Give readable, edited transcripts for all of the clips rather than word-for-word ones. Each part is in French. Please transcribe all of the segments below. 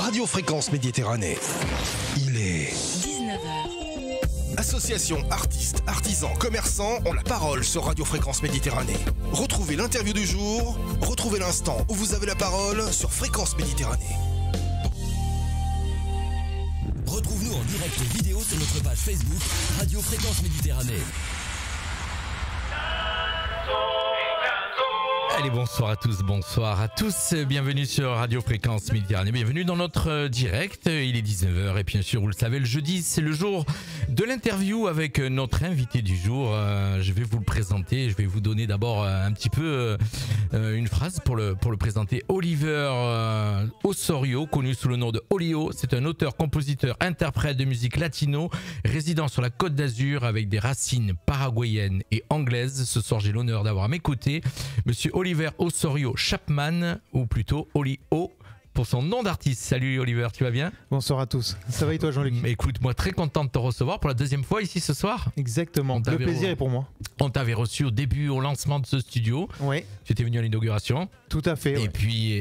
Radio Fréquence Méditerranée. Il est 19h. Associations, artistes, artisans, commerçants ont la parole sur Radio Fréquence Méditerranée. Retrouvez l'interview du jour, retrouvez l'instant où vous avez la parole sur Fréquence Méditerranée. Retrouve-nous en direct vidéo sur notre page Facebook Radio Fréquence Méditerranée. Allez, bonsoir à tous, bienvenue sur Radio Fréquence Méditerranée, bienvenue dans notre direct, il est 19h et bien sûr vous le savez, le jeudi c'est le jour de l'interview avec notre invité du jour. Je vais vous le présenter, je vais vous donner d'abord un petit peu une phrase pour le présenter. Oliver Osorio, connu sous le nom de Olio, c'est un auteur, compositeur, interprète de musique latino, résident sur la Côte d'Azur avec des racines paraguayennes et anglaises. Ce soir j'ai l'honneur d'avoir à mes côtés Monsieur Oliver Osorio Chapman, ou plutôt Oli O pour son nom d'artiste. Salut Oliver, tu vas bien? Bonsoir à tous. Ça va et toi Jean-Luc? Écoute, moi très content de te recevoir pour la deuxième fois ici ce soir. Exactement, le plaisir est pour moi. On t'avait reçu au lancement de ce studio. Oui. Tu étais venu à l'inauguration. Tout à fait. Et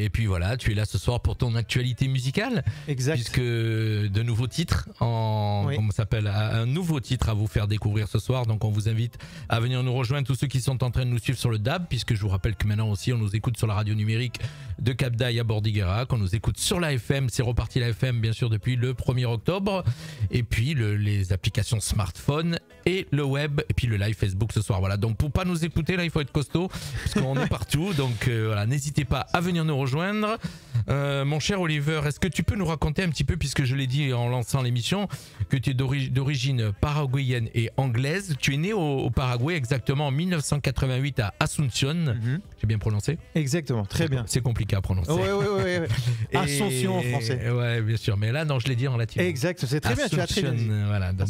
puis voilà, tu es là ce soir pour ton actualité musicale. Exact. Puisque de nouveaux titres, comment s'appelle, un nouveau titre à vous faire découvrir ce soir. Donc on vous invite à venir nous rejoindre, tous ceux qui sont en train de nous suivre sur le DAB, puisque je vous rappelle que maintenant aussi on nous écoute sur la radio numérique de Cap d'Aille à Bordiguera, qu'on nous écoute sur la FM, c'est reparti la FM bien sûr depuis le 1er octobre, et puis les applications smartphone et le web, et puis le live Facebook ce soir. Voilà, donc pour pas nous écouter là il faut être costaud, parce qu'on est partout, donc voilà, n'hésitez pas à venir nous rejoindre. Mon cher Oliver, est-ce que tu peux nous raconter un petit peu, puisque je l'ai dit en lançant l'émission, que tu es d'origine paraguayenne et anglaise. Tu es né au Paraguay exactement en 1988 à Asunción. J'ai bien prononcé? Exactement, très bien. C'est compliqué à prononcer. Ouais. Ascension en français. Ouais, bien sûr. Mais là, non, je l'ai dit en latin. Exact, c'est très bien. Tu as très bien dit. Voilà. Donc,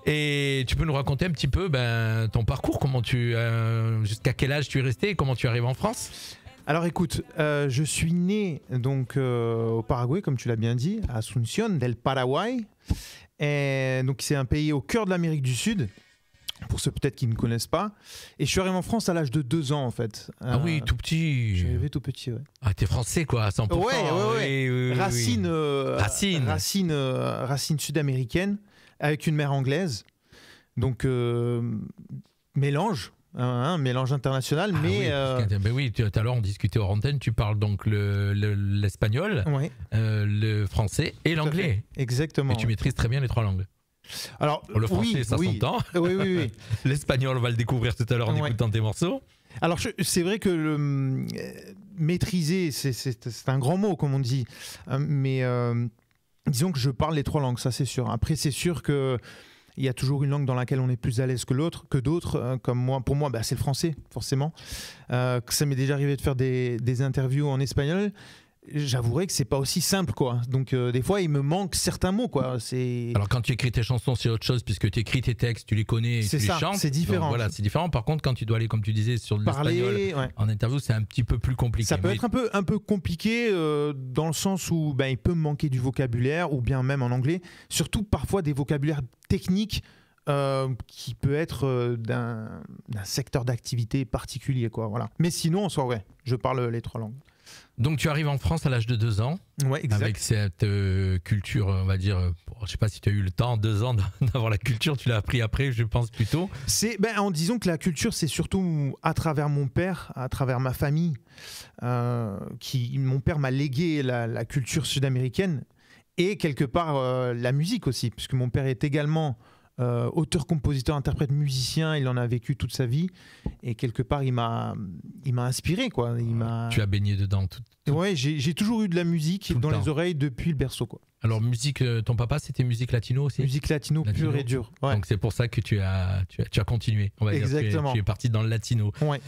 et tu peux nous raconter un petit peu ton parcours, jusqu'à quel âge tu es resté et comment tu arrives en France? Alors écoute, je suis né donc au Paraguay, comme tu l'as bien dit, à Asunción del Paraguay. Et donc c'est un pays au cœur de l'Amérique du Sud, pour ceux peut-être qui ne connaissent pas. Et je suis arrivé en France à l'âge de 2 ans en fait. Ah oui, tout petit. Je suis arrivé tout petit, ouais. Ah, t'es français quoi, à 100%. Ouais. Oui. Racine sud-américaine, avec une mère anglaise. Donc mélange. Un mélange international, oui, tout à l'heure on discutait hors antenne, tu parles donc l'espagnol, le français et l'anglais. Exactement. Et tu maîtrises très bien les 3 langues. Alors, le français, ça s'entend. Oui. L'espagnol, on va le découvrir tout à l'heure en écoutant tes morceaux. Alors, c'est vrai que maîtriser, c'est un grand mot, comme on dit. Mais disons que je parle les 3 langues, ça c'est sûr. Après, c'est sûr que il y a toujours une langue dans laquelle on est plus à l'aise que d'autres, comme moi. Pour moi, c'est le français, forcément. Ça m'est déjà arrivé de faire des interviews en espagnol. J'avouerai que c'est pas aussi simple, quoi. Donc des fois, il me manque certains mots, quoi. Alors quand tu écris tes chansons, c'est autre chose, puisque tu écris tes textes, tu les connais, et tu les chantes. C'est différent. Donc, voilà, c'est différent. Par contre, quand tu dois aller, comme tu disais, sur l'espagnol en interview, c'est un petit peu plus compliqué. Ça peut être un peu compliqué dans le sens où il peut me manquer du vocabulaire, ou bien même en anglais. Surtout parfois des vocabulaires techniques qui peut être d'un secteur d'activité particulier, quoi. Voilà. Mais sinon, en soi, je parle les 3 langues. Donc tu arrives en France à l'âge de 2 ans, avec cette culture, on va dire, je ne sais pas si tu as eu le temps, 2 ans d'avoir la culture, tu l'as appris après, je pense plutôt. En disant que la culture, c'est surtout à travers mon père, à travers ma famille. Mon père m'a légué la culture sud-américaine et quelque part la musique aussi, puisque mon père est également auteur, compositeur, interprète, musicien. Il en a vécu toute sa vie et quelque part il m'a inspiré, quoi. Tu as baigné dedans Ouais, j'ai toujours eu de la musique dans les oreilles depuis le berceau, quoi. Alors musique, ton papa c'était musique latino aussi? Musique latino pure et dure. Ouais. Donc c'est pour ça que tu as continué, on va Exactement. dire. Tu es parti dans le latino. Ouais.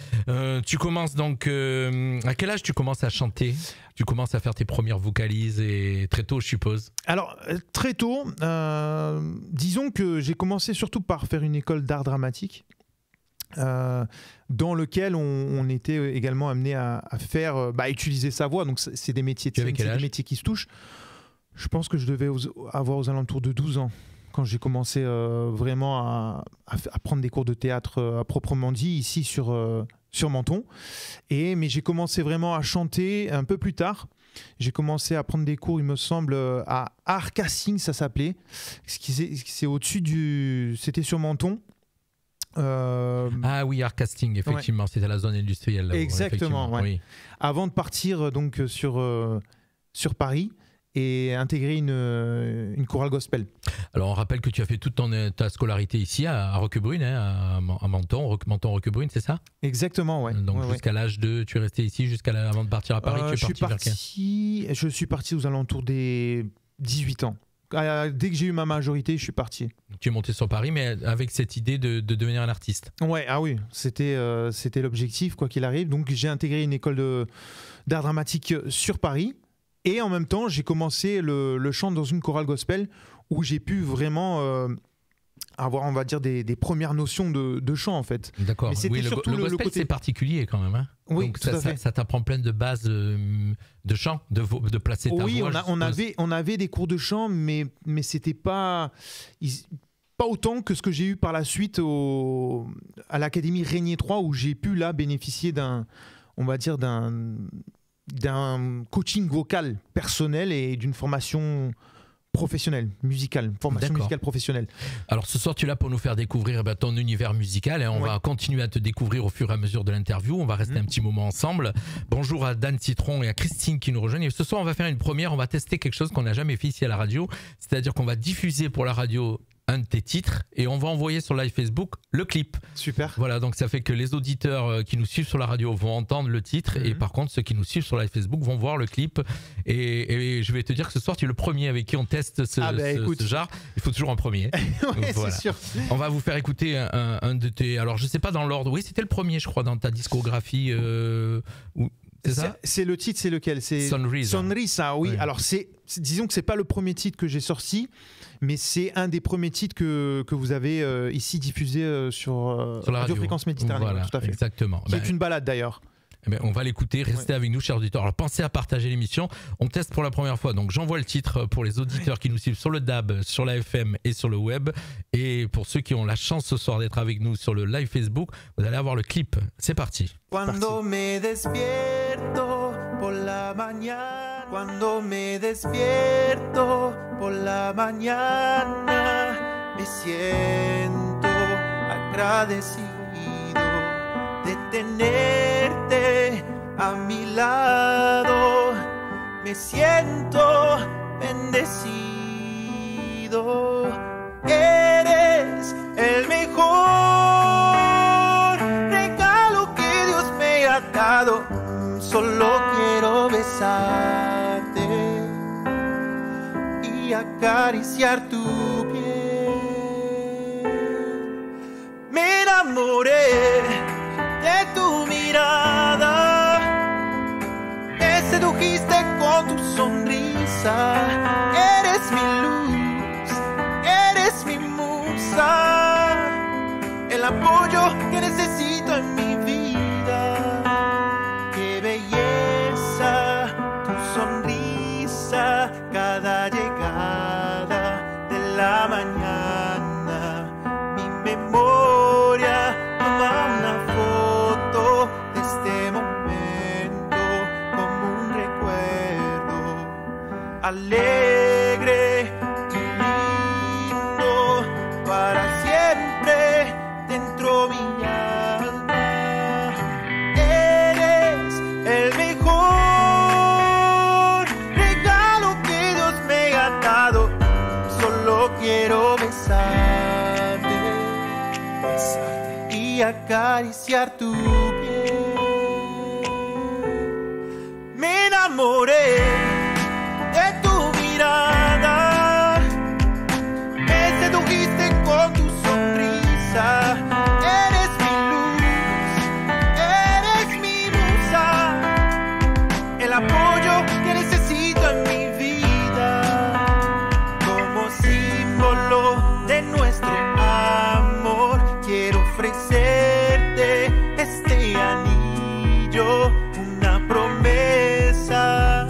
Tu commences donc à quel âge tu commences à chanter? Tu commences à faire tes premières vocalises et très tôt, je suppose. Alors très tôt, disons que j'ai commencé surtout par faire une école d'art dramatique. Dans lequel on était également amené à faire, utiliser sa voix. Donc c'est des métiers de scène, c'est des métiers qui se touchent. Je pense que je devais avoir aux alentours de 12 ans quand j'ai commencé vraiment à prendre des cours de théâtre à proprement dit ici sur Menton. Mais j'ai commencé vraiment à chanter un peu plus tard. J'ai commencé à prendre des cours, il me semble, à Art Casting, ça s'appelait. C'est au-dessus du... C'était sur Menton. Ah oui, Art Casting, effectivement, c'était la zone industrielle. Là, exactement, ouais. Oui. Avant de partir donc sur Paris et intégrer une chorale gospel. Alors on rappelle que tu as fait toute ta scolarité ici à Roquebrune, à Menton, Roquebrune, c'est ça? Exactement, ouais. Donc jusqu'à l'âge de... Tu es resté ici avant de partir à Paris, tu es parti Je suis parti aux alentours des 18 ans. Dès que j'ai eu ma majorité, je suis parti. Tu es monté sur Paris, mais avec cette idée de devenir un artiste. Ouais, ah oui, c'était l'objectif, quoi qu'il arrive. Donc j'ai intégré une école d'art dramatique sur Paris. Et en même temps, j'ai commencé le chant dans une chorale gospel où j'ai pu vraiment avoir, on va dire, des premières notions de chant, en fait. D'accord. Mais c'était surtout le gospel, c'est particulier quand même. Hein. Oui, donc tout à fait. Ça t'apprend plein de bases de chant, de placer ta voix. Oui, on avait des cours de chant, mais c'était pas autant que ce que j'ai eu par la suite à l'Académie Régnier 3, où j'ai pu là bénéficier d'un coaching vocal personnel et d'une formation professionnelle, musicale, formation musicale professionnelle. Alors ce soir, tu es là pour nous faire découvrir ton univers musical et on va continuer à te découvrir au fur et à mesure de l'interview. On va rester un petit moment ensemble. Bonjour à Dan Citron et à Christine qui nous rejoignent. Et ce soir, on va faire une première, on va tester quelque chose qu'on n'a jamais fait ici à la radio. C'est-à-dire qu'on va diffuser pour la radio un de tes titres et on va envoyer sur live Facebook le clip. Super. Voilà, donc ça fait que les auditeurs qui nous suivent sur la radio vont entendre le titre et par contre ceux qui nous suivent sur live Facebook vont voir le clip et je vais te dire que ce soir tu es le premier avec qui on teste ce genre. Il faut toujours un premier. Ouais, voilà. C'est sûr. On va vous faire écouter un de tes... Alors je sais pas dans l'ordre, oui c'était le premier je crois dans ta discographie c'est ça ? C'est le titre, c'est lequel ? C'est Sonrisa, oui. Alors disons que c'est pas le premier titre que j'ai sorti, mais c'est un des premiers titres que vous avez ici diffusé sur la Radio Fréquence Méditerranée. Voilà, tout à fait. Exactement. C'est une balade d'ailleurs. On va l'écouter, restez avec nous chers auditeurs. Alors pensez à partager l'émission, on teste pour la première fois, donc j'envoie le titre pour les auditeurs qui nous suivent sur le DAB, sur la FM et sur le web, et pour ceux qui ont la chance ce soir d'être avec nous sur le live Facebook, vous allez avoir le clip, c'est parti. Cuando me despierto por la mañana, cuando me despierto por la mañana, me siento agradecido de tenerte a mi lado, me siento bendecido, eres el mejor regalo que Dios me ha dado, solo quiero besarte y acariciar tu piel, me enamoré de tu mirada, me sedujiste con tu sonrisa, eres mi luz, eres mi musa, el apoyo que necesito en mi vida, qué belleza tu sonrisa, cada llegada de la mañana, mi memoria toma una foto de este momento como un recuerdo alegre y lindo para siempre dentro mi alma. Eres el mejor regalo que Dios me ha dado, solo quiero besarte y acariciar tu piel. Me enamoré de tu mirada, me sedujiste con tu sonrisa, eres mi luz, eres mi musa, el apoyo que necesito en mi vida, como símbolo de nuestro amor, quiero ofrecerte este anillo, una promesa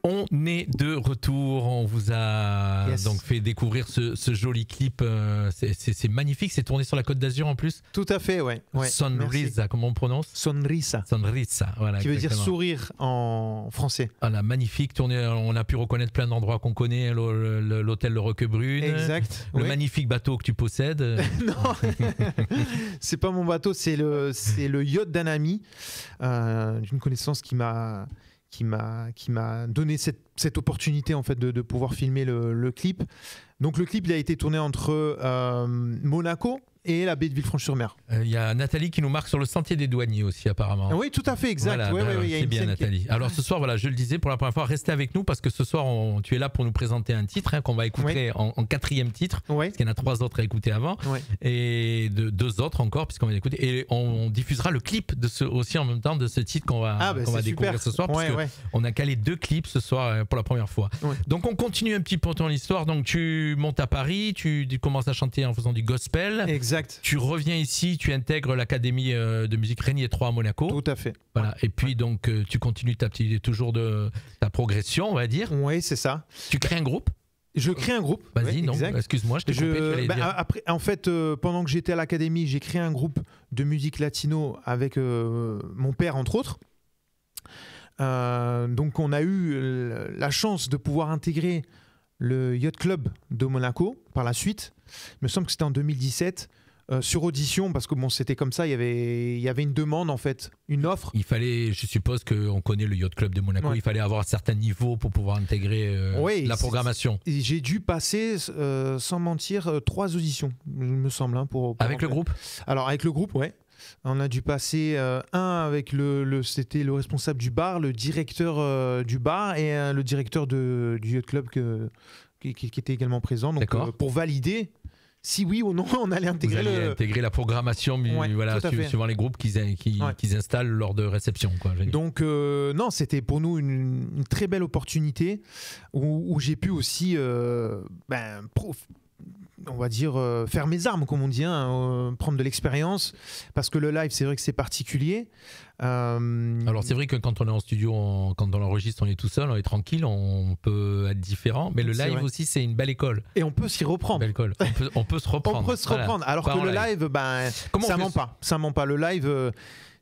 On est de retour, on vous a donc fait découvrir ce joli clip, c'est magnifique, c'est tourné sur la Côte d'Azur en plus. Tout à fait, ouais. Sonrisa, comment on prononce? Sonrisa. Sonrisa, voilà. Qui veut dire sourire en français. Voilà, magnifique, tourné, on a pu reconnaître plein d'endroits qu'on connaît, l'hôtel Le Roquebrune. Exact. Le magnifique bateau que tu possèdes. Non, c'est pas mon bateau, c'est le yacht d'un ami, d'une connaissance qui m'a donné cette opportunité en fait de pouvoir filmer le clip. Donc le clip il a été tourné entre Monaco et la baie de Villefranche-sur-Mer. Il y a Nathalie qui nous marque sur le sentier des douaniers aussi apparemment. Oui, tout à fait, exact. Voilà, c'est bien Nathalie. Alors ce soir, voilà, je le disais pour la première fois, restez avec nous parce que ce soir, tu es là pour nous présenter un titre qu'on va écouter en 4e titre, parce qu'il y en a 3 autres à écouter avant, et 2 autres encore puisqu'on va écouter. Et on diffusera le clip aussi en même temps de ce titre qu'on va découvrir ce soir, parce qu'on a calé 2 clips ce soir pour la première fois. Donc on continue un petit peu ton histoire. Donc tu montes à Paris, tu commences à chanter en faisant du gospel. Exact. Tu reviens ici, tu intègres l'académie de musique Régnier 3 à Monaco. Tout à fait. Voilà. Et puis donc tu continues toujours de ta progression, on va dire. Oui, c'est ça. Tu crées un groupe. Je crée un groupe. Vas-y, non, excuse-moi, je t'ai coupé. Après, en fait, pendant que j'étais à l'académie, j'ai créé un groupe de musique latino avec mon père, entre autres. Donc on a eu la chance de pouvoir intégrer le Yacht Club de Monaco par la suite. Il me semble que c'était en 2017. Sur audition, parce que bon, c'était comme ça, il y avait une demande en fait, une offre. Il fallait, je suppose qu'on connaît le Yacht Club de Monaco, il fallait avoir un certain niveau pour pouvoir intégrer la programmation. J'ai dû passer, sans mentir, 3 auditions, il me semble. Avec le groupe ? Alors avec le groupe, ouais. On a dû passer un avec c'était le responsable du bar, le directeur du bar et le directeur du Yacht Club qui était également présent. Donc pour valider si oui ou non on allait intégrer la programmation, suivant les groupes qu'ils installent lors de réception. Donc non, c'était pour nous une très belle opportunité où j'ai pu aussi on va dire faire mes armes, comme on dit, prendre de l'expérience, parce que le live, c'est vrai que c'est particulier. Alors c'est vrai que quand on est en studio, quand on enregistre, on est tout seul, on est tranquille, on peut être différent, mais le live aussi, c'est une belle école. Et on peut s'y reprendre. Belle école. On peut se reprendre. On peut se reprendre, alors que le live, ça ment pas. Ça ment pas. Le live...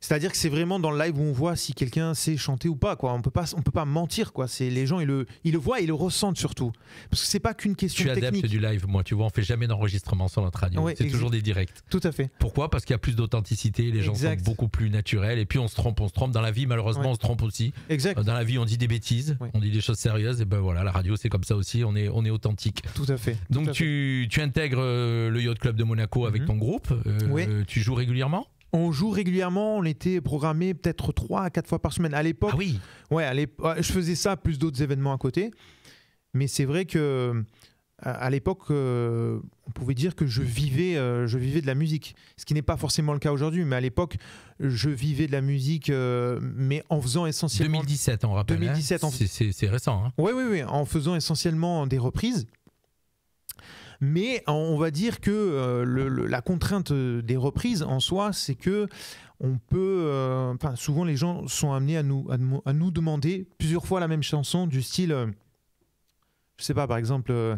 C'est-à-dire que c'est vraiment dans le live où on voit si quelqu'un sait chanter ou pas, quoi. On peut pas mentir, quoi. C'est les gens ils le voient, ils le ressentent surtout, parce que c'est pas qu'une question technique. Je suis adepte du live, moi. Tu vois, on fait jamais d'enregistrement sur notre radio. C'est toujours des directs. Tout à fait. Pourquoi ? Parce qu'il y a plus d'authenticité. Les gens sont beaucoup plus naturels. Et puis on se trompe dans la vie. Malheureusement, on se trompe aussi. Exact. Dans la vie, on dit des bêtises, on dit des choses sérieuses. Et ben voilà, la radio, c'est comme ça aussi. On est authentique. Tout à fait. Donc tu intègres le Yacht Club de Monaco avec ton groupe. Tu joues régulièrement ? On joue régulièrement, on était programmé peut-être 3 à 4 fois par semaine. À l'époque, ah oui. Je faisais ça, plus d'autres événements à côté. Mais c'est vrai que à l'époque, on pouvait dire que je vivais de la musique. Ce qui n'est pas forcément le cas aujourd'hui, mais à l'époque, je vivais de la musique, mais en faisant essentiellement... 2017, on rappelle. 2017, c'est récent. Hein. Oui, en faisant essentiellement des reprises. Mais on va dire que la contrainte des reprises en soi, c'est que on peut, souvent les gens sont amenés à nous demander plusieurs fois la même chanson du style, je sais pas, par exemple,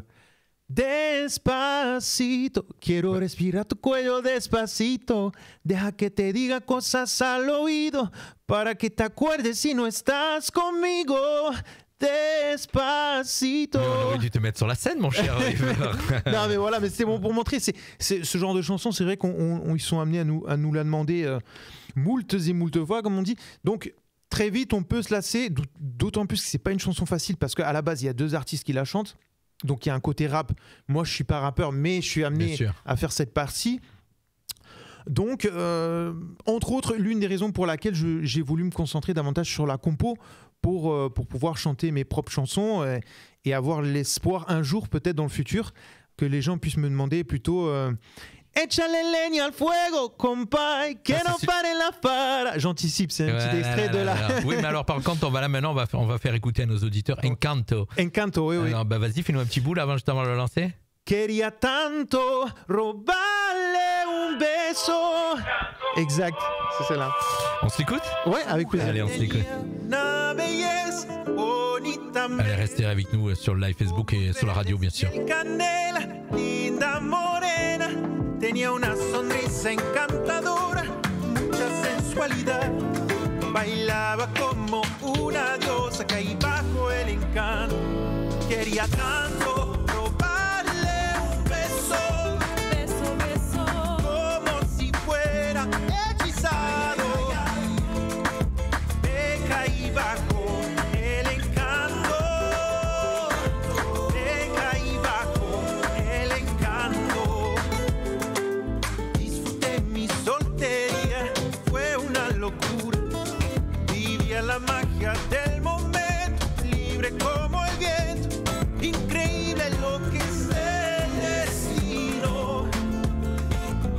Despacito, quiero respirar tu cuello despacito, deja que te diga cosas al oído, para que te acuerdes si no estás conmigo. Despacito. Mais on aurait dû te mettre sur la scène, mon cher River. Non, mais voilà, mais c'est bon pour montrer. C'est ce genre de chanson, c'est vrai qu'ils sont amenés à nous la demander moultes et moultes fois, comme on dit. Donc, très vite, on peut se lasser, d'autant plus que c'est pas une chanson facile, parce qu'à la base, il y a 2 artistes qui la chantent. Donc, il y a un côté rap. Moi, je suis pas rappeur, mais je suis amené à faire cette partie. Donc, entre autres, l'une des raisons pour laquelle j'ai voulu me concentrer davantage sur la compo pour pouvoir chanter mes propres chansons et avoir l'espoir un jour, peut-être dans le futur, que les gens puissent me demander plutôt Échale leña al fuego, compay, que no pare la para. J'anticipe, c'est un petit extrait de la... Oui, mais alors par contre, maintenant, on va faire écouter à nos auditeurs Encanto. Encanto, oui. Alors, vas-y, fais-nous un petit bout là, avant de le lancer. Quería tanto robarle un beso. Exact, c'est celle-là. On se l'écoute ? Ouais, avec plaisir. Allez, on se l'écoute. Una belleza bonita Allez, restez avec nous sur le live Facebook et sur la radio, bien sûr. Canela, linda morena, tenía una sonrisa encantadora, mucha sensualidad. Bailaba como una diosa que ahí bajo el encanto. Quería tanto robarle un beso, Beso, beso. como si fuera hechizado. Deja ahí bajo el encanto. Deja ahí bajo el encanto. Disfruté mi soltería, fue una locura. Vivía la magia del momento, libre como el viento. Increíble lo que es el destino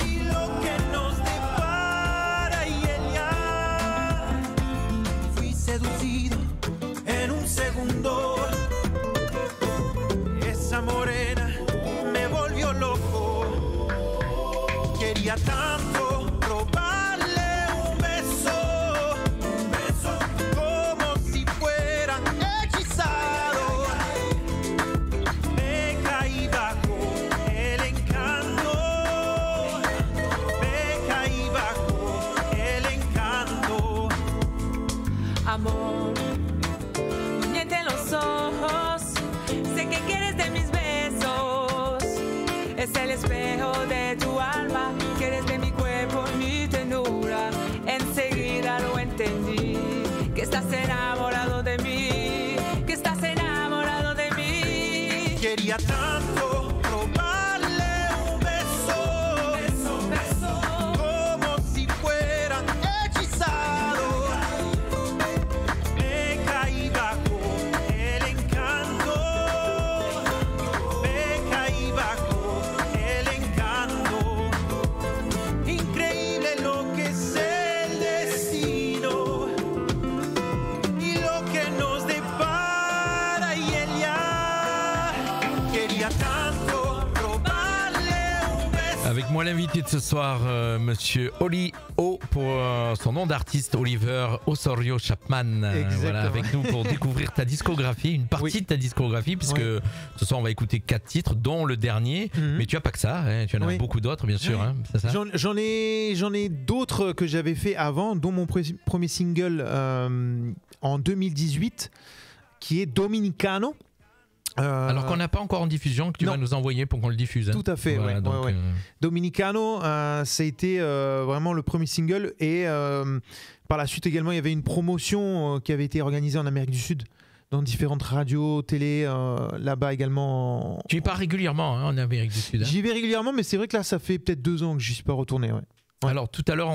y lo que nos depara y el ya. Fui seducido en un segundo. Esa morena me volvió loco. Quería tanto robarle un beso, como si fuera hechizado. Me caí bajo el encanto. Me caí bajo el encanto. Amor, miente en los ojos, sé que quieres de mis besos. Es el espejo de tu alma, quieres de mi cuerpo, mi ternura. Enseguida lo entendí, que estás enamorado de mí, que estás enamorado de mí. Quería tanto robarle un beso, como si fuera hechizado. Me caí bajo el encanto. Me caí bajo el encanto. Increíble lo que es el destino y lo que nos depara y el ya. Quería tanto robarle un beso. Avec moi l'invité de ce soir, monsieur Oli O pour son nom d'artiste, Oliver Osorio Chapman. Exactement. Voilà, avec nous pour découvrir ta discographie, une partie de ta discographie, puisque ce soir on va écouter 4 titres, dont le dernier. Mais tu as pas que ça, hein, tu en as beaucoup d'autres, bien sûr. Hein, c'est ça. J'en ai d'autres que j'avais fait avant, dont mon premier single en 2018, qui est Dominicano. Alors qu'on n'a pas encore en diffusion, que tu vas nous envoyer pour qu'on le diffuse. Hein. Tout à fait, Voilà, donc, Dominicano, ça a été vraiment le premier single. Et par la suite également, il y avait une promotion qui avait été organisée en Amérique du Sud, dans différentes radios, télé, là-bas également. Tu y pars régulièrement hein, en Amérique du Sud. Hein. J'y vais régulièrement, mais c'est vrai que là, ça fait peut-être 2 ans que je n'y suis pas retourné. Ouais. Alors tout à l'heure,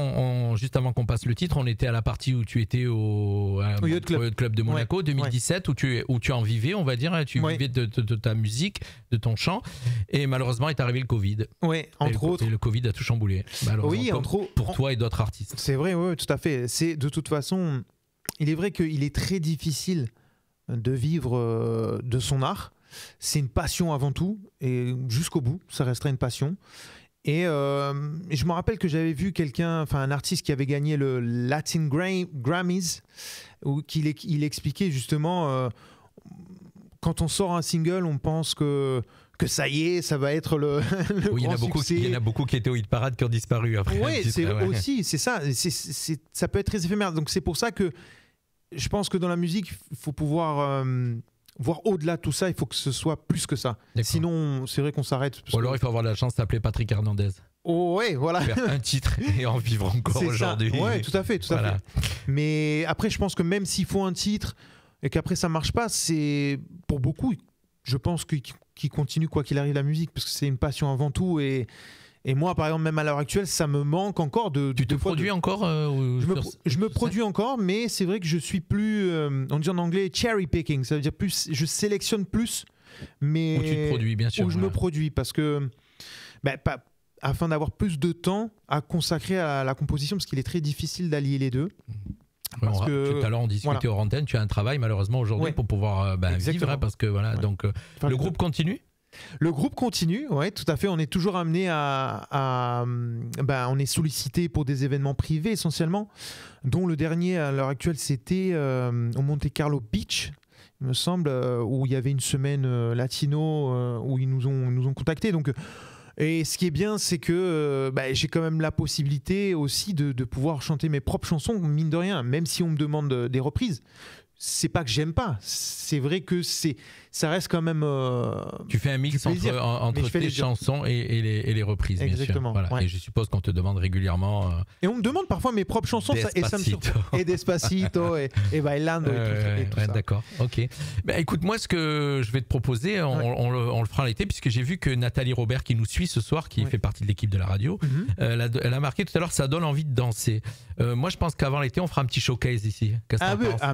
juste avant qu'on passe le titre, on était à la partie où tu étais au Yacht Club de Monaco 2017, où tu en vivais, on va dire, hein, tu vivais de ta musique, de ton chant, et malheureusement est arrivé le Covid. Oui, entre autres. Et le Covid a tout chamboulé. Oui, entre autres. Pour toi et d'autres artistes. C'est vrai, oui, tout à fait. C'est de toute façon, il est vrai qu'il est très difficile de vivre de son art. C'est une passion avant tout, et jusqu'au bout, ça restera une passion. Et je me rappelle que j'avais vu un artiste qui avait gagné le Latin Grammys, où il expliquait justement, quand on sort un single, on pense que ça y est, ça va être le oui, grand succès. Il y en a beaucoup qui étaient au hit parade qui ont disparu après. Oui, aussi, c'est ça. Ça peut être très éphémère. Donc c'est pour ça que je pense que dans la musique, il faut pouvoir voir au-delà de tout ça, il faut que ce soit plus que ça. Sinon, c'est vrai qu'on s'arrête. Ou alors, il faut avoir la chance de s'appeler Patrick Hernandez. Oh, ouais, voilà. Faire un titre et en vivre encore aujourd'hui. Oui, tout à fait. Mais après, je pense que même s'il faut un titre et qu'après ça marche pas, c'est pour beaucoup, je pense qu'ils continuent quoi qu'il arrive la musique, parce que c'est une passion avant tout. Et moi, par exemple, même à l'heure actuelle, ça me manque encore de... Tu te produis encore Je me produis encore, mais c'est vrai que je suis plus... on dit en anglais cherry picking, ça veut dire plus... Je sélectionne plus, mais... Où tu te produis, bien sûr. Où je me produis, parce que... afin d'avoir plus de temps à consacrer à la composition, parce qu'il est très difficile d'allier les deux. Tout à l'heure, on discutait hors antenne, tu as un travail malheureusement aujourd'hui pour pouvoir vivre, hein, parce que voilà, donc le groupe continue. Le groupe continue, ouais, tout à fait. On est toujours amené on est sollicité pour des événements privés essentiellement, dont le dernier à l'heure actuelle c'était au Monte Carlo Beach. il me semble, où il y avait une semaine latino, où ils nous ont contactés. Donc, et ce qui est bien, c'est que j'ai quand même la possibilité aussi de pouvoir chanter mes propres chansons, mine de rien, même si on me demande des reprises. C'est pas que j'aime pas, c'est vrai que ça reste quand même. Tu fais un mix entre tes chansons et les reprises, exactement, bien sûr. Voilà. Ouais. Et je suppose qu'on te demande régulièrement. Et on me demande parfois mes propres chansons, et ça me surprend. Et Despacito, et Bailando, et tout ça. D'accord, ok. Ben, écoute, moi, ce que je vais te proposer, on le fera l'été, puisque j'ai vu que Nathalie Robert, qui nous suit ce soir, qui fait partie de l'équipe de la radio, elle a marqué tout à l'heure, ça donne envie de danser. Moi, je pense qu'avant l'été, on fera un petit showcase ici.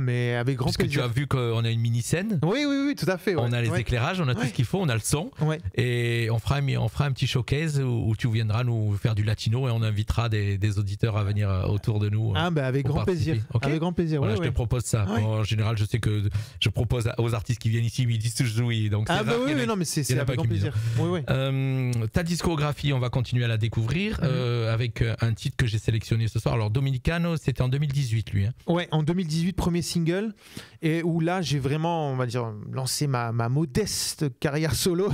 Mais avec grand plaisir. Parce que tu as vu qu'on a une mini-scène. Oui, tout à fait. On a les éclairages, on a tout ce qu'il faut, on a le son. Et on fera un petit showcase où tu viendras nous faire du latino et on invitera des auditeurs à venir autour de nous. Avec grand plaisir. Okay, avec grand plaisir. Voilà, je te propose ça. En général, je sais que je propose aux artistes qui viennent ici, ils disent toujours oui. Donc mais c'est avec grand plaisir. Ta discographie, on va continuer à la découvrir avec un titre que j'ai sélectionné ce soir. Alors, Dominicano, c'était en 2018, lui. Ouais, en 2018, premier single. Et où là, j'ai vraiment, on va dire, lancé ma modeste carrière solo.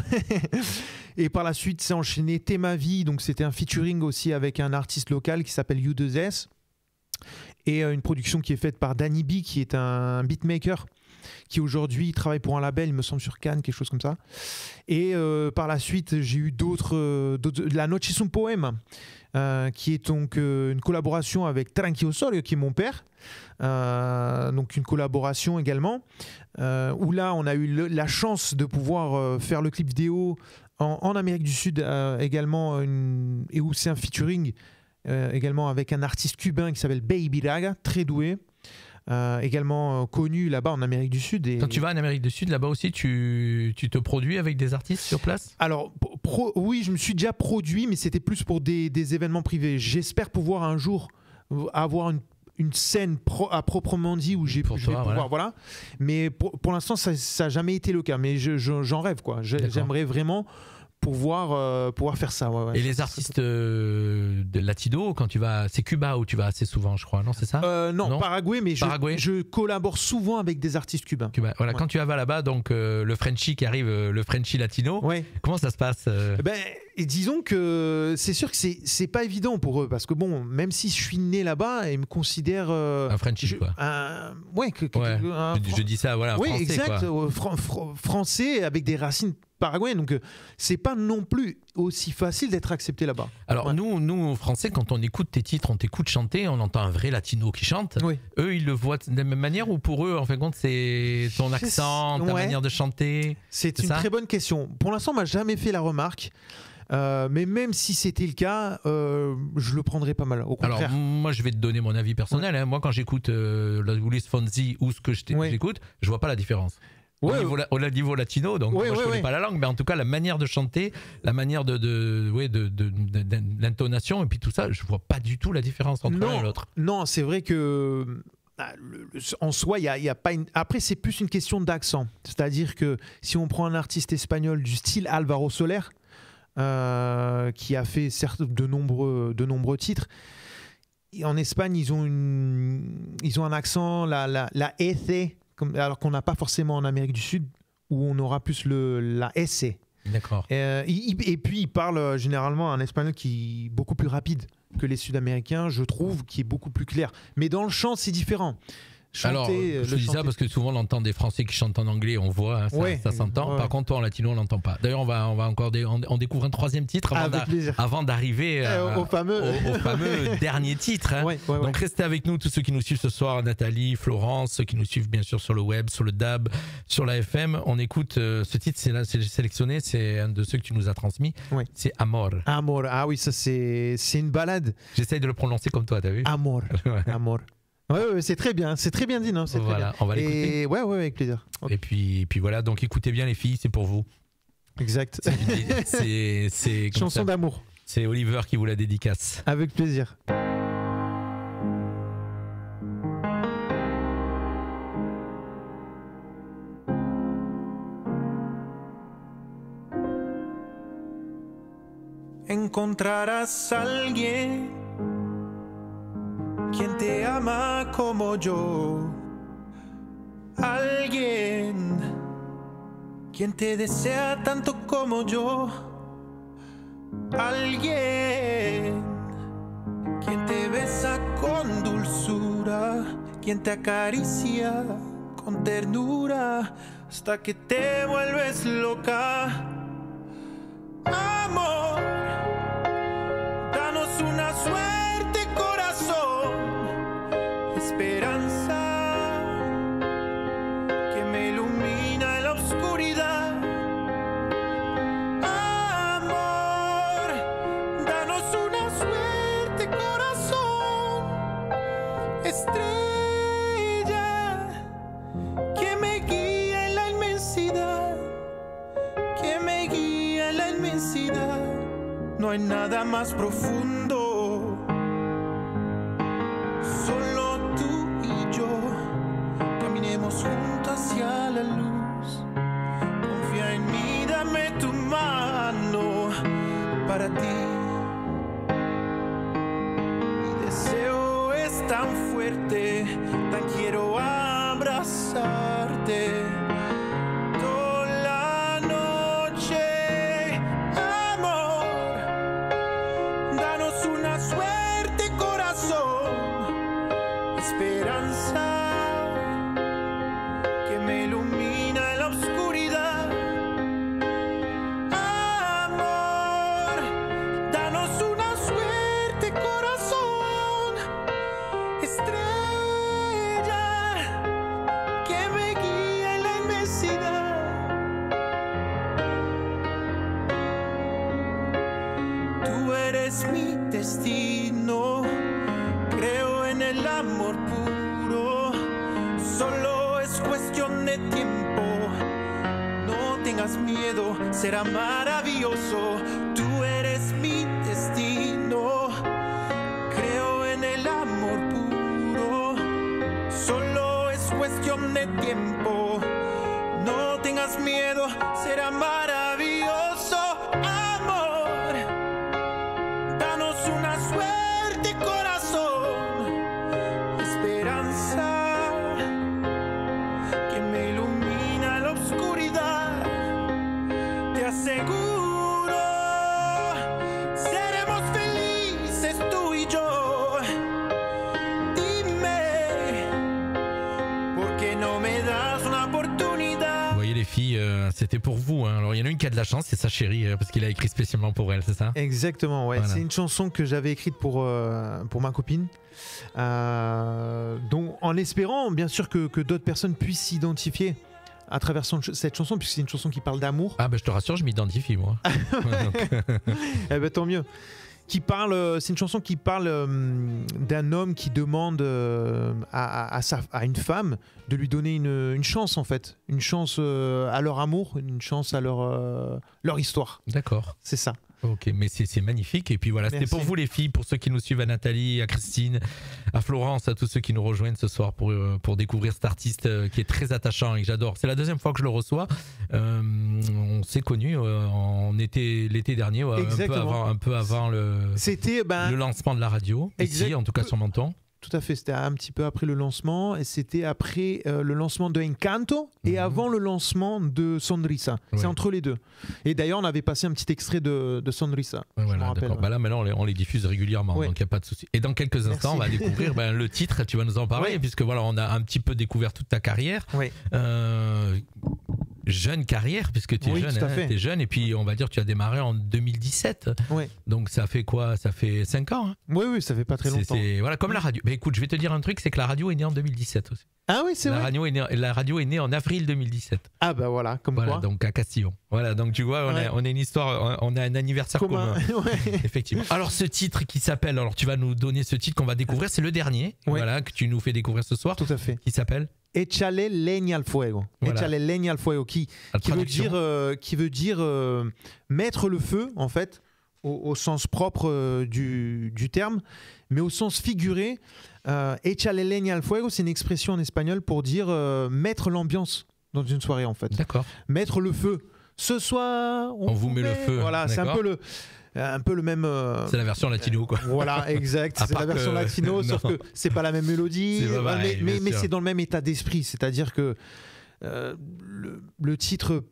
Et par la suite, c'est enchaîné T'es ma vie. Donc, c'était un featuring aussi avec un artiste local qui s'appelle U2S. Et une production qui est faite par Danny B, qui est un beatmaker qui aujourd'hui travaille pour un label, il me semble sur Cannes, quelque chose comme ça. Et par la suite, j'ai eu d'autres La Noche es un poème, qui est donc une collaboration avec Tranqui Osorio, qui est mon père. Donc une collaboration également, où là on a eu la chance de pouvoir faire le clip vidéo en Amérique du Sud également, et où c'est un featuring également avec un artiste cubain qui s'appelle Baby Raga, très doué. Également connu là-bas en Amérique du Sud. Quand tu vas en Amérique du Sud, là-bas aussi, tu te produis avec des artistes sur place ? Alors, oui, je me suis déjà produit, mais c'était plus pour des événements privés. J'espère pouvoir un jour avoir une scène à proprement dit où je vais pouvoir, voilà. Mais pour l'instant, ça n'a jamais été le cas. Mais j'en rêve, quoi. J'aimerais vraiment pouvoir faire ça. Et les artistes de latino, quand tu vas, c'est Cuba où tu vas assez souvent, je crois, non, c'est ça ? Non, Paraguay, mais je collabore souvent avec des artistes cubains. Voilà, quand tu vas là-bas, donc le Frenchie qui arrive, le Frenchie latino, comment ça se passe ? Et disons que c'est sûr que c'est pas évident pour eux, parce que bon, même si je suis né là-bas, ils me considèrent un Frenchie, quoi. Je dis ça, voilà. Oui, français, exact. Français avec des racines paraguayennes, donc c'est pas non plus aussi facile d'être accepté là-bas. Alors nous Français, quand on écoute tes titres, on t'écoute chanter, on entend un vrai latino qui chante. Eux, ils le voient de la même manière, ou pour eux, en fin de compte, c'est ton accent, ta manière de chanter ? C'est une très bonne question. Pour l'instant, on m'a jamais fait la remarque. Mais même si c'était le cas, je le prendrais pas mal. Au contraire. Alors moi, je vais te donner mon avis personnel. Hein. Moi, quand j'écoute Luis Fonsi ou ce que j'écoute, je vois pas la différence. Au niveau latino, donc moi, je connais pas la langue, mais en tout cas la manière de chanter, la manière de l'intonation et puis tout ça, je vois pas du tout la différence entre l'un et l'autre. Non, c'est vrai que en soi, il y a pas une... Après, c'est plus une question d'accent. C'est-à-dire que si on prend un artiste espagnol du style Alvaro Soler, qui a fait certes de nombreux titres. Et en Espagne, ils ont un accent, la S, alors qu'on n'a pas forcément en Amérique du Sud, où on aura plus la S. D'accord. Et puis, ils parlent généralement un espagnol qui est beaucoup plus rapide que les Sud-Américains, je trouve, qui est beaucoup plus clair. Mais dans le chant, c'est différent. Alors, je dis ça parce que souvent on entend des Français qui chantent en anglais, on voit, hein, ça s'entend. Par contre, toi en latino, on l'entend pas. D'ailleurs, on va encore on découvre un troisième titre avant d'arriver au fameux dernier titre. Hein. Donc restez avec nous, tous ceux qui nous suivent ce soir, Nathalie, Florence, ceux qui nous suivent bien sûr sur le web, sur le DAB, sur la FM. On écoute ce titre, c'est sélectionné, c'est un de ceux que tu nous as transmis. C'est Amor. Amor, ah oui, ça c'est une balade. J'essaye de le prononcer comme toi, t'as vu ? Amor, Amor. Ouais, c'est très bien dit, non ? C'est voilà, très bien. On va l'écouter. Ouais, avec plaisir. Okay. Et puis voilà, donc écoutez bien les filles, c'est pour vous. Exact. C'est chanson d'amour. C'est Oliver qui vous la dédicace. Avec plaisir. Encontrarás alguien quien te ama como yo, alguien quien te desea tanto como yo. Alguien quien te besa con dulzura, quien te acaricia con ternura hasta que te vuelves loca. Amor, danos una suerte, corazón, esperanza que me ilumina en la oscuridad. Amor, danos una suerte, corazón, estrella que me guía en la inmensidad, que me guía en la inmensidad. No hay nada más profundo, solo tú y yo. Caminemos juntos hacia la luz. Confía en mí, dame tu mano para ti. Mi deseo es tan fuerte, tan quiero abrazarte. Mi destino, creo en el amor puro, solo es cuestión de tiempo. No tengas miedo, será maravilloso. Tú eres mi destino, creo en el amor puro, solo es cuestión de tiempo. No tengas miedo, será maravilloso. Una suerte, corazón, esperanza que me ilumina la oscuridad. Te aseguro, seremos felices tú y yo. Dime, ¿por qué no me das una oportunidad? Vous voyez les filles, c'était pour vous. Hein. Alors il y en a une qui a de la chance, c'est sa chérie, parce qu'il a écrit spécialement pour elle, c'est ça? Exactement, ouais. Voilà. C'est une chanson que j'avais écrite pour ma copine. Donc en espérant bien sûr que d'autres personnes puissent s'identifier à travers cette chanson, puisque c'est une chanson qui parle d'amour. Ah bah je te rassure, je m'identifie moi. Eh ben tant mieux. C'est une chanson qui parle d'un homme qui demande à une femme de lui donner une chance en fait, une chance à leur amour, une chance à leur histoire. D'accord. C'est ça. Ok, mais c'est magnifique. Et puis voilà, c'était pour vous les filles, pour ceux qui nous suivent, à Nathalie, à Christine, à Florence, à tous ceux qui nous rejoignent ce soir pour découvrir cet artiste qui est très attachant et que j'adore. C'est la deuxième fois que je le reçois. On s'est connus l'été dernier, un peu avant le lancement de la radio, ici, en tout cas sur Menton. Tout à fait, c'était un petit peu après le lancement et c'était après le lancement de Encanto et avant le lancement de Sonrisa. Ouais. C'est entre les deux. Et d'ailleurs, on avait passé un petit extrait de Sonrisa. Ouais, voilà, d'accord. Ouais. Bah là, maintenant, on les diffuse régulièrement, donc il n'y a pas de souci. Et dans quelques instants, on va découvrir le titre, tu vas nous en parler, puisque voilà, on a un petit peu découvert toute ta carrière. Oui. Jeune carrière, puisque tu es jeune, t'es jeune, et puis on va dire tu as démarré en 2017. Oui. Donc ça fait quoi? Ça fait 5 ans. Hein. Oui, ça fait pas très longtemps. Voilà, comme la radio. Mais écoute, je vais te dire un truc, c'est que la radio est née en 2017 aussi. Ah oui, c'est vrai. La radio est née en avril 2017. Ah bah voilà, comme voilà, quoi. Donc à Castillon. Voilà, donc tu vois, on a une histoire, on a un anniversaire commun. Effectivement. Alors ce titre qui s'appelle, alors tu vas nous donner ce titre qu'on va découvrir, c'est le dernier, voilà, que tu nous fais découvrir ce soir. Tout à fait. Qui s'appelle Échale leña al fuego. Voilà. Échale leña al fuego, qui veut dire mettre le feu, en fait, au sens propre du terme, mais au sens figuré. Échale leña al fuego, c'est une expression en espagnol pour dire mettre l'ambiance dans une soirée, en fait. D'accord. Mettre le feu. Ce soir, on vous met le feu. Voilà, c'est un peu le même. C'est la version latino, quoi. Voilà, exact. C'est la version latino, sauf que c'est pas la même mélodie, mais c'est dans le même état d'esprit. C'est-à-dire que le titre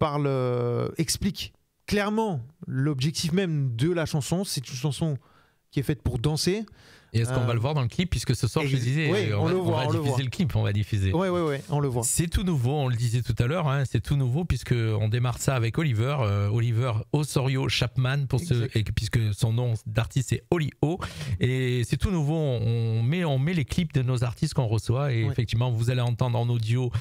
explique clairement l'objectif même de la chanson. C'est une chanson qui est faite pour danser. Et est-ce qu'on va le voir dans le clip, puisque ce soir, je disais, on va diffuser le clip, on va diffuser. Oui, on le voit. C'est tout nouveau, on le disait tout à l'heure, hein, c'est tout nouveau, puisqu'on démarre ça avec Oliver Osorio Chapman, puisque son nom d'artiste c'est Oli O. Et c'est tout nouveau, on met les clips de nos artistes qu'on reçoit, et effectivement, vous allez entendre en audio,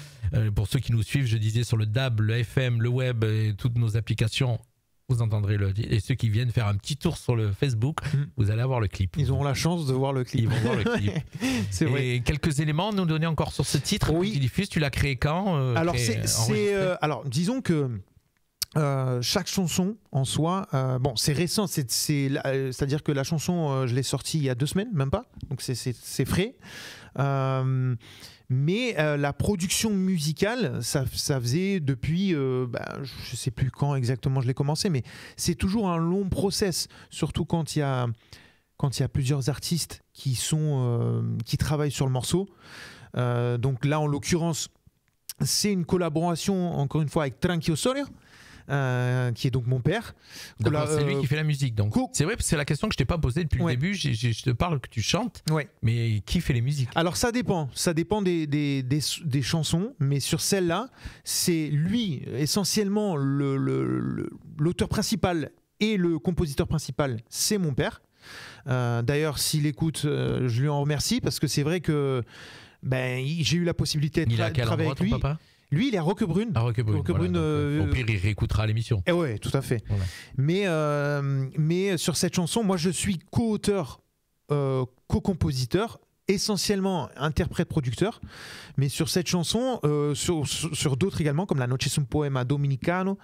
pour ceux qui nous suivent, je disais sur le DAB, le FM, le web, et toutes nos applications. Vous entendrez et ceux qui viennent faire un petit tour sur le Facebook, vous allez avoir le clip. Ils auront la chance de voir le clip. Ils vont voir le clip. C'est vrai. Et quelques éléments à nous donner encore sur ce titre que tu diffuses. Tu l'as créé quand Alors, disons que chaque chanson en soi, c'est récent, c'est-à-dire que la chanson, je l'ai sortie il y a 2 semaines, même pas, donc c'est frais. Mais la production musicale, ça faisait depuis, je ne sais plus quand exactement je l'ai commencé, mais c'est toujours un long process, surtout quand il y a plusieurs artistes qui travaillent sur le morceau. Donc là, en l'occurrence, c'est une collaboration, encore une fois, avec Tranqui Osorio, qui est donc mon père. C'est lui qui fait la musique, donc. C'est vrai, c'est la question que je t'ai pas posée depuis le début. Je te parle que tu chantes, mais qui fait les musiques? Alors ça dépend des chansons, mais sur celle-là, c'est lui essentiellement l'auteur principal et le compositeur principal, c'est mon père. D'ailleurs, s'il écoute, je lui en remercie parce que c'est vrai que j'ai eu la possibilité de travailler avec lui. Papa lui, il est à Roquebrune. À Roquebrune. Au pire, il réécoutera l'émission. Oui, tout à fait. Voilà. Mais sur cette chanson, moi, je suis co-auteur, co-compositeur, essentiellement interprète-producteur. Mais sur cette chanson, sur d'autres également, comme La Noche es un poema dominicano,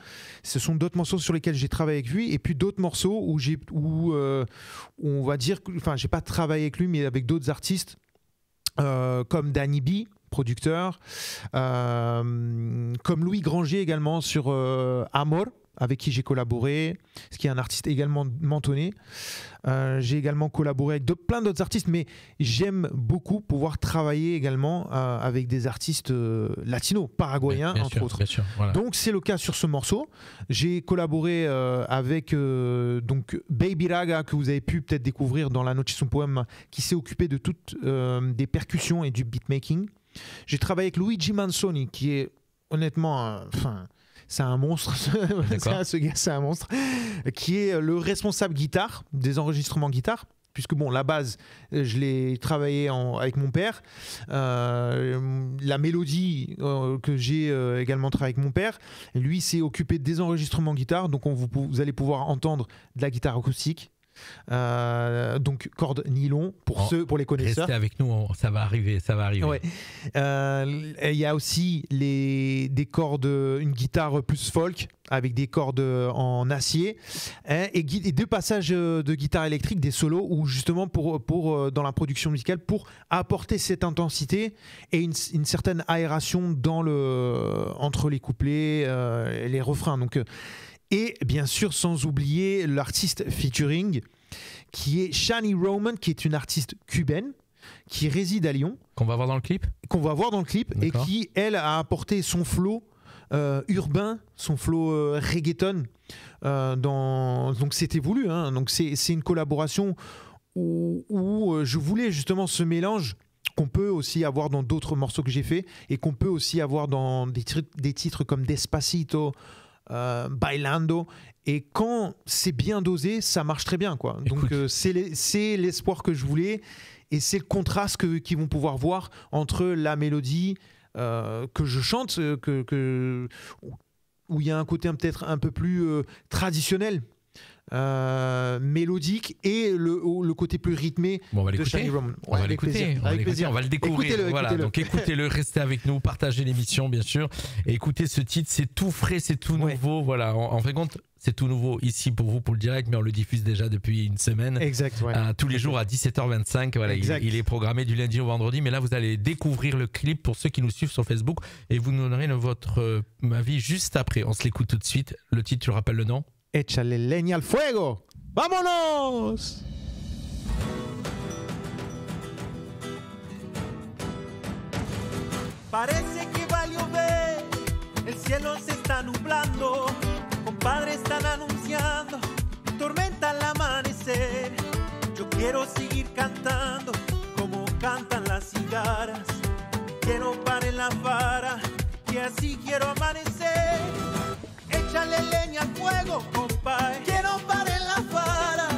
ce sont d'autres morceaux sur lesquels j'ai travaillé avec lui. Et puis d'autres morceaux où on va dire, enfin, j'ai pas travaillé avec lui, mais avec d'autres artistes, comme Danny B, producteur, comme Louis Granger également sur Amor, avec qui j'ai collaboré, ce qui est un artiste également mentonné. J'ai également collaboré avec plein d'autres artistes, mais j'aime beaucoup pouvoir travailler également avec des artistes latinos, paraguayens, entre autres. Bien sûr, voilà. Donc c'est le cas sur ce morceau. J'ai collaboré avec donc Baby Raga, que vous avez pu peut-être découvrir dans La Noche es un poema, qui s'est occupé de toutes des percussions et du beatmaking. J'ai travaillé avec Luigi Manzoni, qui est honnêtement, c'est un monstre. Ce gars, c'est un monstre, qui est le responsable guitare, des enregistrements guitare, puisque bon, la base, je l'ai travaillé avec mon père. La mélodie que j'ai également travaillé avec mon père. Et lui s'est occupé des enregistrements guitare, donc vous allez pouvoir entendre de la guitare acoustique. Donc cordes nylon pour les connaisseurs. Restez avec nous, ça va arriver. Ouais. Il y a aussi des cordes, une guitare plus folk avec des cordes en acier, et 2 passages de guitare électrique, des solos, où justement pour dans la production musicale, pour apporter cette intensité et une certaine aération entre les couplets et les refrains. Donc et bien sûr, sans oublier l'artiste featuring, qui est Shani Roman, qui est une artiste cubaine, qui réside à Lyon. Qu'on va voir dans le clip ? Qu'on va voir dans le clip, et qui, elle, a apporté son flow urbain, son flow reggaeton. Donc c'était voulu, hein. Donc c'est une collaboration où je voulais justement ce mélange qu'on peut aussi avoir dans d'autres morceaux que j'ai fait, et qu'on peut aussi avoir dans des titres comme Despacito, Bailando, et quand c'est bien dosé, ça marche très bien, quoi. Donc c'est l'espoir que je voulais, et c'est le contraste qu'ils vont pouvoir voir entre la mélodie que je chante, où il y a un côté peut-être un peu plus traditionnel, mélodique, et le côté plus rythmé de Shani Roman. On va l'écouter, on va le découvrir. Donc écoutez-le, restez avec nous, partagez l'émission bien sûr, et écoutez ce titre, c'est tout frais, c'est tout nouveau. Voilà, en fin de compte, c'est tout nouveau ici pour vous, pour le direct, mais on le diffuse déjà depuis une semaine. Exact. Ouais. Tous les jours à 17h25. Voilà, il est programmé du lundi au vendredi, mais là vous allez découvrir le clip pour ceux qui nous suivent sur Facebook, et vous nous donnerez votre avis juste après. On se l'écoute tout de suite. Le titre, tu rappelles le nom ? Échale leña al fuego. ¡Vámonos! Parece que va a llover cielo se está nublando, compadre, están anunciando tormenta al amanecer. Yo quiero seguir cantando como cantan las cigarras, que no pare la vara, que así quiero amanecer. Échale leña al fuego, compadre, que no pare la vara,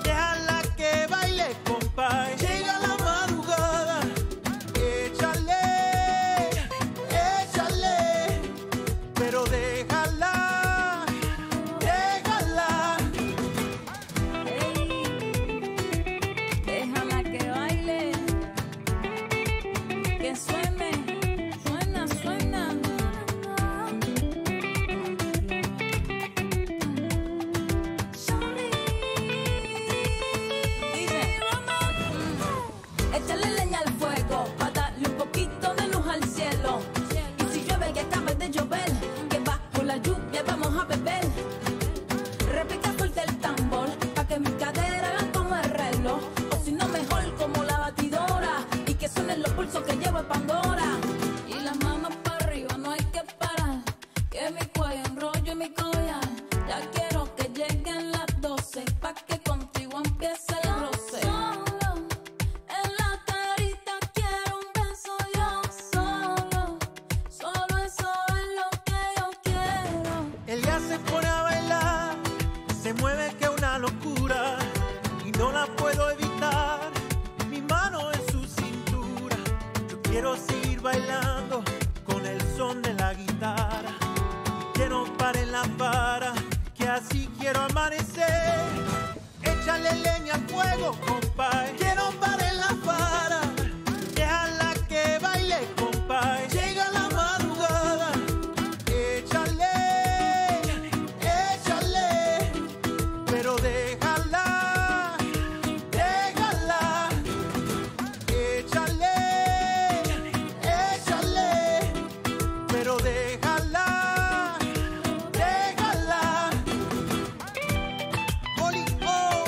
déjala que baile, compadre, llega la madrugada. Échale, échale, pero déjala, déjala. Déjala que baile, que suene, suena, suena. Dice, échale leña al fuego, para darle un poquito de luz al cielo. Y si llueve que acabe de llover, que bajo la lluvia vamos a beber. Repica fuerte el tambor, pa' que mi cadera hagan como el reloj. O si no mejor como la batidora, y que suenen los pulsos que llevo en Pandora. Y las manos para arriba, no hay que parar, que mi cuello enrollo y mi collar. Ya quiero que lleguen las 12, pa' que contigo empiece el roce. Solo, en la carita quiero un beso yo solo. Solo eso es lo que yo quiero. Ella se pone a bailar, se mueve que una locura y no la puedo evitar. Mi mano en su cintura, yo quiero seguir bailando con el son de la guitarra. Que no pare la vara, que así quiero amanecer. Échale leña al fuego, compadre, que no pare la vara, déjala que baile, compadre, llega la madrugada. Échale, échale, pero déjala, déjala. Échale, échale, pero déjala, déjala. Oli, oh,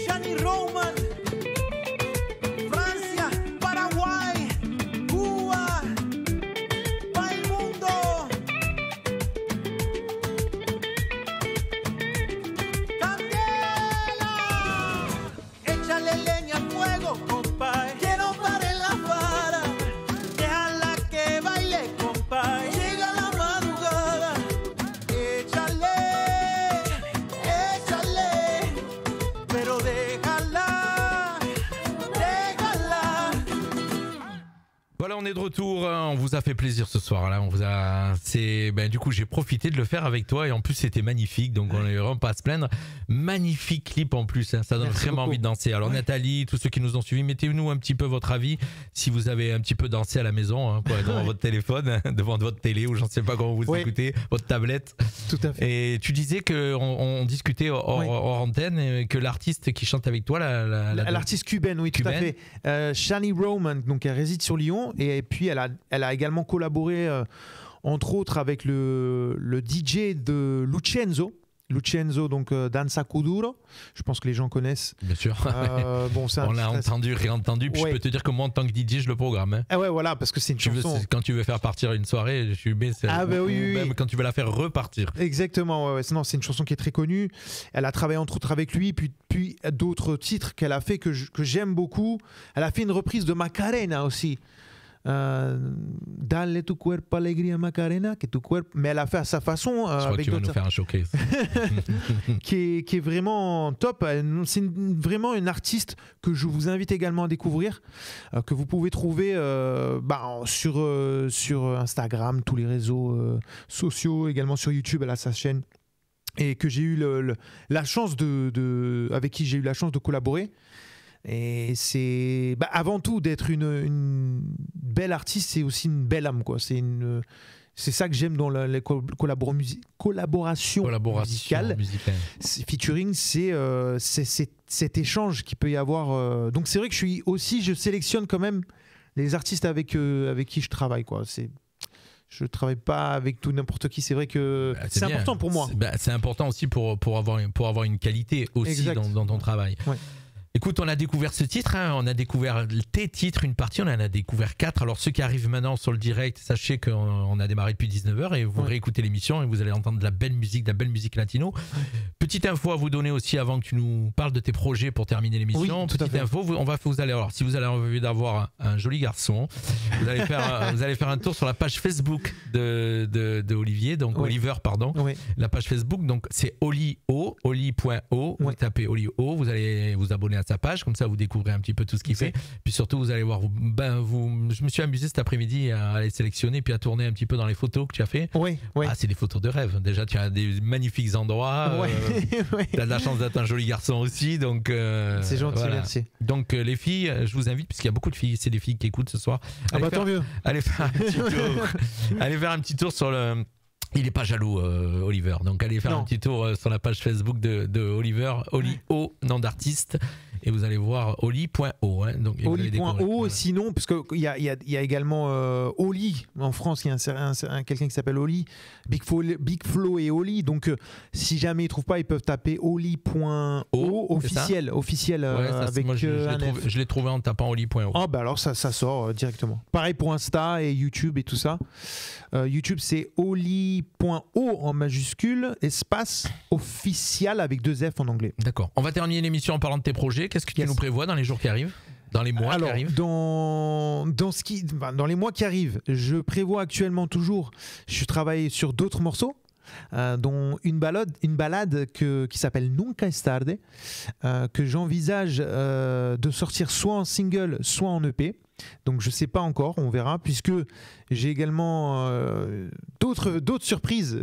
Shani Roman, Francia, Paraguay, Cuba, pa' el mundo. ¡Candela! Échale leña al fuego, compadre, que no pare la vara, déjala que baile, compadre, llega la madrugada. Échale, échale, pero déjala, déjala. Voilà, on est de retour. On vous a fait plaisir ce soir. Là, on vous a. C'est. Ben, du coup, j'ai profité de le faire avec toi et en plus, c'était magnifique. Donc, on n'est vraiment pas à se plaindre. Magnifique clip en plus. Hein. Ça donne Merci vraiment beaucoup. envie de danser. Alors, Nathalie, tous ceux qui nous ont suivis, mettez-nous un petit peu votre avis. Si vous avez un petit peu dansé à la maison, hein, devant votre téléphone, devant votre télé ou j'en sais pas comment vous Oui. écoutez, votre tablette. Tout à fait. Et tu disais on discutait hors, Oui. hors antenne et que l'artiste qui chante avec toi, L'artiste cubaine, oui, tout à Cubaine. fait. Shani Roman, donc elle réside sur Lyon et puis elle a également collaboré, entre autres, avec le DJ de Lucenzo, donc Danza Kuduro. Je pense que les gens connaissent. bien sûr. Bon, c'est On l'a entendu, réentendu. Puis Ouais. je peux te dire que moi, en tant que DJ, je le programme. Hein. Ah ouais, voilà, parce que c'est une chanson. Quand tu veux faire partir une soirée, je suis Ah bah oui, oui, même oui. quand tu veux la faire repartir. Exactement, ouais, ouais. Non, c'est une chanson qui est très connue. Elle a travaillé entre autres avec lui, puis d'autres titres qu'elle a fait que j'aime beaucoup. Elle a fait une reprise de Macarena aussi. Dale tu cuerpo alegría Macarena, que tu cuerpo. Mais elle a fait à sa façon. Je crois que avec tu vas nous d'autres- faire un showcase. qui est vraiment top. C'est vraiment une artiste que je vous invite également à découvrir, que vous pouvez trouver sur Instagram, tous les réseaux sociaux, également sur YouTube, elle a sa chaîne, et que j'ai eu la chance avec qui j'ai eu la chance de collaborer. Et c'est avant tout d'être une belle artiste, c'est aussi une belle âme, quoi. C'est ça que j'aime dans les collaborations musicales. Featuring, c'est cet échange qu'il peut y avoir. Donc c'est vrai que je sélectionne quand même les artistes avec qui je travaille, quoi. Je travaille pas avec tout n'importe qui. C'est vrai que c'est important pour moi. C'est important aussi pour avoir une qualité aussi dans ton travail. Ouais. Écoute, on a découvert ce titre, hein, on a découvert tes titres, une partie, on en a découvert 4. Alors ceux qui arrivent maintenant sur le direct, sachez qu'on a démarré depuis 19h et vous réécoutez l'émission et vous allez entendre de la belle musique latino. Petite info à vous donner aussi avant que tu nous parles de tes projets pour terminer l'émission. Oui, petite info, vous allez, alors si vous avez envie d'avoir un joli garçon, vous allez faire un tour sur la page Facebook de Olivier, donc Oliver, pardon. La page Facebook, donc c'est oli.o, vous tapez oli.o, vous allez vous abonner à sa page, comme ça vous découvrez un petit peu tout ce qu'il fait. Puis surtout vous allez voir, je me suis amusé cet après-midi à aller sélectionner puis à tourner un petit peu dans les photos que tu as fait. Ah, c'est des photos de rêve. Déjà tu as des magnifiques endroits, tu as de la chance d'être un joli garçon aussi, donc c'est gentil, merci. Donc les filles, je vous invite, puisqu'il y a beaucoup de filles, c'est des filles qui écoutent ce soir, tant mieux. Allez faire un petit tour. Allez faire un petit tour sur le... Il est pas jaloux, Oliver. Donc allez faire un petit tour sur la page Facebook de Oliver, Oli.o, nom d'artiste, et vous allez voir oli.o. Hein, oli.o, sinon, parce qu'il y a également Oli en France, il y a quelqu'un qui s'appelle Oli, Big Flo et Oli. Donc si jamais ils ne trouvent pas, ils peuvent taper oli.o officiel avec moi, je l'ai trouvé en tapant oli.o. Ah bah alors ça sort directement. Pareil pour Insta et YouTube et tout ça. YouTube c'est oli.o en majuscule, espace officiel avec 2 F en anglais. D'accord. On va terminer l'émission en parlant de tes projets. Qu'est-ce que tu nous prévois dans les jours qui arrivent? Dans les mois qui arrivent? Dans les mois qui arrivent, je prévois actuellement toujours, je travaille sur d'autres morceaux. Dont une balade qui s'appelle Nunca es tarde, que j'envisage de sortir soit en single soit en EP. Donc je sais pas encore, on verra, puisque j'ai également d'autres surprises,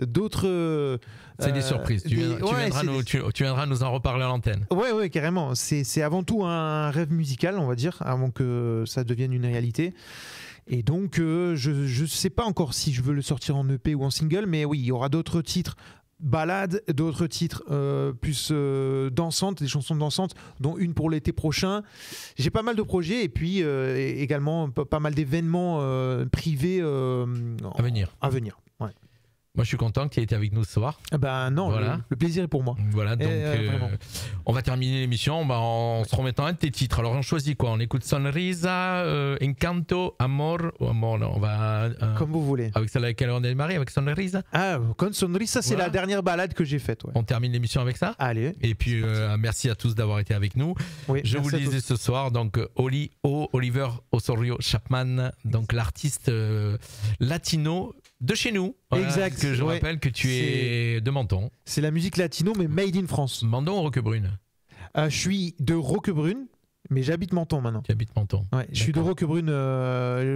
c'est des surprises. Tu viendras nous en reparler à l'antenne. Ouais, carrément. C'est avant tout un rêve musical, on va dire, avant que ça devienne une réalité. Et donc, je sais pas encore si je veux le sortir en EP ou en single, mais oui, il y aura d'autres titres balades, d'autres titres plus dansantes, des chansons dansantes, dont une pour l'été prochain. J'ai pas mal de projets et puis également pas mal d'événements privés à venir. Ouais. Moi, je suis content que tu aies été avec nous ce soir. Non, voilà. le plaisir est pour moi. Voilà, donc on va terminer l'émission en se remettant un de tes titres. Alors, on choisit quoi? On écoute Sonrisa, Encanto, Amor ou Amor? On va comme vous voulez. Avec celle avec laquelle on a démarré, avec Sonrisa. Con Sonrisa, c'est la dernière balade que j'ai faite. On termine l'émission avec ça. Allez. Et puis, merci à tous d'avoir été avec nous. Je vous le disais ce soir, donc Oliver Osorio Chapman, donc l'artiste latino de chez nous. Voilà, exact. Que je rappelle que tu es de Menton. C'est la musique latino, mais made in France. Menton ou Roquebrune? Je suis de Roquebrune, mais j'habite Menton maintenant. Tu habites Menton. Ouais, je suis de Roquebrune,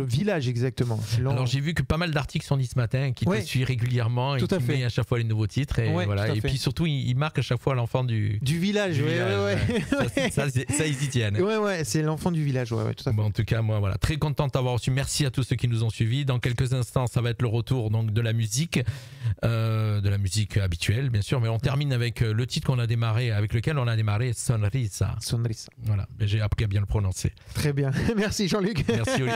village exactement. Alors j'ai vu que pas mal d'articles sont dit ce matin qui te suivent régulièrement et qui met à chaque fois les nouveaux titres. Et, voilà. Et puis surtout, il marque à chaque fois l'enfant du village. Ça, ils y tiennent. Ouais, c'est l'enfant du village. Ouais, tout à fait. Bon, en tout cas, moi, voilà, très content de t'avoir reçu. Merci à tous ceux qui nous ont suivis. Dans quelques instants, ça va être le retour donc, de la musique habituelle, bien sûr. Mais on termine avec le titre avec lequel on a démarré, Sonrisa. Voilà. J'ai appris à bien le prononcer. Très bien. Merci Jean-Luc.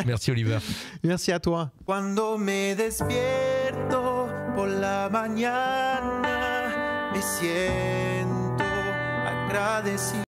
Merci Oliver. Merci à toi. Cuando me despierto por la mañana, me siento agradecido.